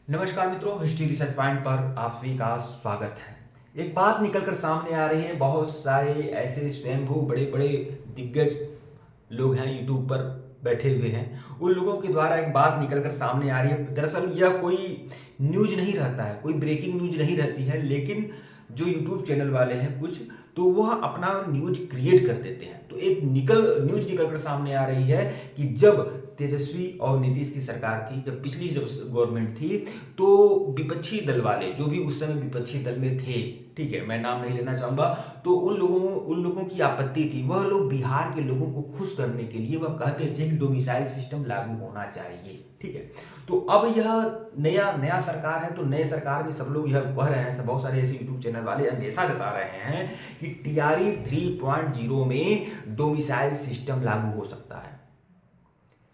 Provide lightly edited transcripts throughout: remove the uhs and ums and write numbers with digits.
नमस्कार मित्रों, history research point पर आप सभी का स्वागत है। एक बात निकलकर सामने आ रही है। बहुत सारे ऐसे स्वयंभू बड़े बड़े दिग्गज लोग हैं, यूट्यूब पर बैठे हुए हैं। उन लोगों के द्वारा एक बात निकलकर सामने आ रही है। दरअसल यह कोई न्यूज नहीं रहता है, कोई ब्रेकिंग न्यूज नहीं रहती है, लेकिन जो यूट्यूब चैनल वाले हैं कुछ, तो वह अपना न्यूज क्रिएट कर देते हैं। तो एक न्यूज निकलकर सामने आ रही है कि जब तेजस्वी और नीतीश की सरकार थी, जब पिछली जब गवर्नमेंट थी, तो विपक्षी दल वाले जो भी उस समय विपक्षी दल में थे, ठीक है, मैं नाम नहीं लेना चाहूंगा, तो उन लोगों की आपत्ति थी। वह लोग बिहार के लोगों को खुश करने के लिए वह कहते थे कि डोमिसाइल सिस्टम लागू होना चाहिए, ठीक है। तो अब यह नया नया सरकार है, तो नए सरकार में सब लोग यह कह रहे हैं, बहुत सारे ऐसे यूट्यूब चैनल वाले अंदेशा जता रहे हैं कि टीआरई 3.0 में डोमिसाइल सिस्टम लागू हो सकता है,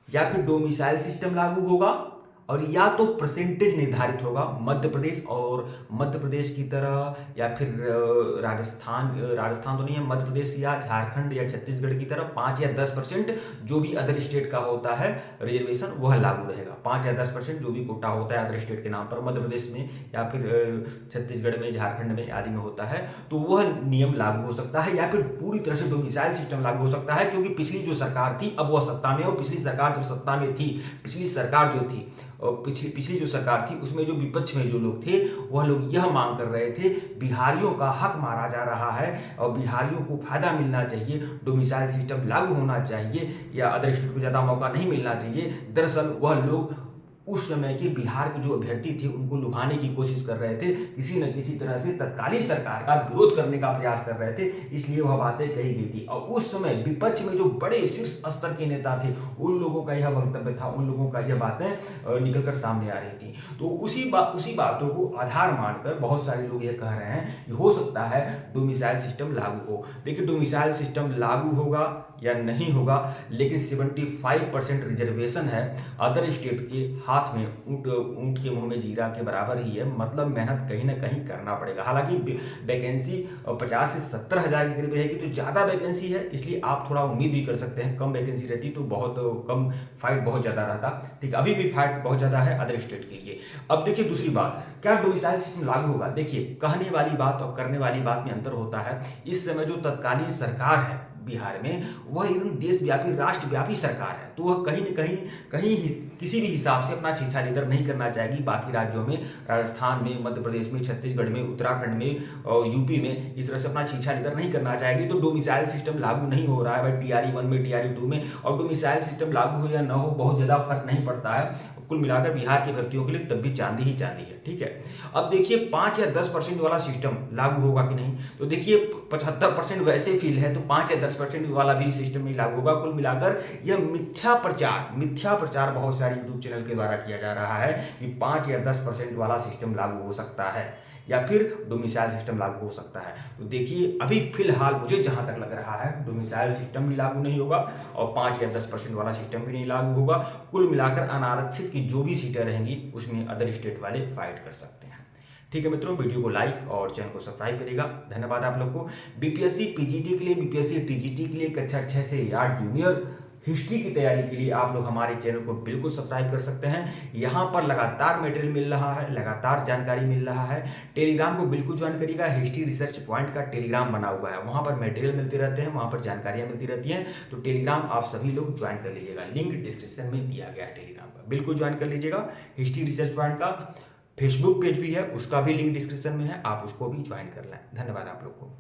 या फिर डोमिसाइल सिस्टम लागू होगा और या तो परसेंटेज निर्धारित होगा मध्य प्रदेश की तरह, या फिर राजस्थान तो नहीं है, मध्य प्रदेश या झारखंड या छत्तीसगढ़ की तरह 5 या 10% जो भी अदर स्टेट का होता है रिजर्वेशन वह लागू रहेगा। 5 या 10% जो भी कोटा होता है अदर स्टेट के नाम पर मध्य प्रदेश में या फिर छत्तीसगढ़ में, झारखंड में आदि में होता है, तो वह नियम लागू हो सकता है, या फिर पूरी तरह से डोमिसाइल सिस्टम लागू हो सकता है। क्योंकि पिछली जो सरकार थी अब वह सत्ता में, और पिछली सरकार जो सत्ता में थी, पिछली सरकार जो थी और पिछली जो सरकार थी उसमें जो विपक्ष में जो लोग थे वह लोग यह मांग कर रहे थे, बिहारियों का हक मारा जा रहा है और बिहारियों को फायदा मिलना चाहिए, डोमिसाइल सिस्टम लागू होना चाहिए या अदर स्टेट को ज्यादा मौका नहीं मिलना चाहिए। दरअसल वह लोग उस समय के बिहार के जो अभ्यर्थी थे उनको लुभाने की कोशिश कर रहे थे, किसी न किसी तरह से तत्कालीन सरकार का विरोध करने का प्रयास कर रहे थे, इसलिए वह बातें कही गई थी। और उस समय विपक्ष में जो बड़े शीर्ष स्तर के नेता थे उन लोगों का यह वक्तव्य था, उन लोगों का यह बातें निकलकर सामने आ रही थी। तो उसी बातों को आधार मानकर बहुत सारे लोग यह कह रहे हैं कि हो सकता है डोमिसाइल सिस्टम लागू हो। देखिए, डोमिसाइल सिस्टम लागू होगा या नहीं होगा, लेकिन 75% रिजर्वेशन है अदर स्टेट के हाथ में, ऊंट के मुंह में जीरा के बराबर ही है। मतलब मेहनत कहीं ना कहीं करना पड़ेगा। हालांकि वैकेंसी 50 से 70 हजार के करीब रहेगी, तो ज़्यादा वैकेंसी है, इसलिए आप थोड़ा उम्मीद भी कर सकते हैं। कम वैकेंसी रहती तो बहुत कम, फाइट बहुत ज़्यादा रहता, ठीक। अभी भी फाइट बहुत ज़्यादा है अदर स्टेट के लिए। अब देखिए दूसरी बात, क्या डोमिसाइल सिस्टम लागू होगा? देखिए, कहने वाली बात और करने वाली बात में अंतर होता है। इस समय जो तत्कालीन सरकार है बिहार में, वह एकदम देशव्यापी राष्ट्रव्यापी सरकार है, तो वह कहीं न कहीं किसी भी हिसाब से अपना छीछा लेदर नहीं करना चाहेगी बाकी राज्यों में, राजस्थान में, मध्य प्रदेश में, छत्तीसगढ़ में, उत्तराखंड में और यूपी में इस तरह से अपना छीछा लेदर नहीं करना चाहेगी। तो डोमिसाइल सिस्टम लागू नहीं हो रहा है भाई, टीआरई 1 में, टीआरई 2 में, और डोमिसाइल सिस्टम लागू हो या ना हो बहुत ज़्यादा फर्क नहीं पड़ता है। कुल मिलाकर बिहार के भर्तियों के लिए तब भी चांदी ही चांदी है, ठीक है। अब देखिए 5 या 10% वाला सिस्टम लागू होगा कि नहीं, तो देखिए 75% वैसे फील है, तो 5 या 10% वाला भी सिस्टम नहीं लागू होगा। कुल मिलाकर यह मिथ्या प्रचार बहुत सारे यूट्यूब चैनल के द्वारा किया जा रहा है कि 5 या 10% वाला सिस्टम लागू हो सकता है या फिर डोमिसाइल सिस्टम लागू हो सकता है। तो देखिए अभी फिलहाल मुझे जहां तक लग रहा है डोमिसाइल सिस्टम भी लागू नहीं होगा और 5 या 10% वाला सिस्टम भी नहीं लागू होगा। कुल मिलाकर अनारक्षित की जो भी सीटें रहेंगी उसमें अदर स्टेट वाले फाइट कर सकते हैं। ठीक है मित्रों, वीडियो को लाइक और चैनल को सब्सक्राइब करिएगा। धन्यवाद आप लोग को। बीपीएससी पीजीटी के लिए, बीपीएससी टीजीटी के लिए कक्षा 6 से 8 जूनियर हिस्ट्री की तैयारी के लिए आप लोग हमारे चैनल को बिल्कुल सब्सक्राइब कर सकते हैं। यहाँ पर लगातार मटेरियल मिल रहा है, लगातार जानकारी मिल रहा है। टेलीग्राम को बिल्कुल ज्वाइन करिएगा। हिस्ट्री रिसर्च पॉइंट का टेलीग्राम बना हुआ है, वहाँ पर मटेरियल मिलते रहते हैं, वहाँ पर जानकारियाँ मिलती रहती हैं। तो टेलीग्राम आप सभी लोग ज्वाइन कर लीजिएगा, लिंक डिस्क्रिप्शन में दिया गया है टेलीग्राम का, बिल्कुल ज्वाइन कर लीजिएगा। हिस्ट्री रिसर्च पॉइंट का फेसबुक पेज भी है, उसका भी लिंक डिस्क्रिप्शन में है, आप उसको भी ज्वाइन कर लें। धन्यवाद आप लोग को।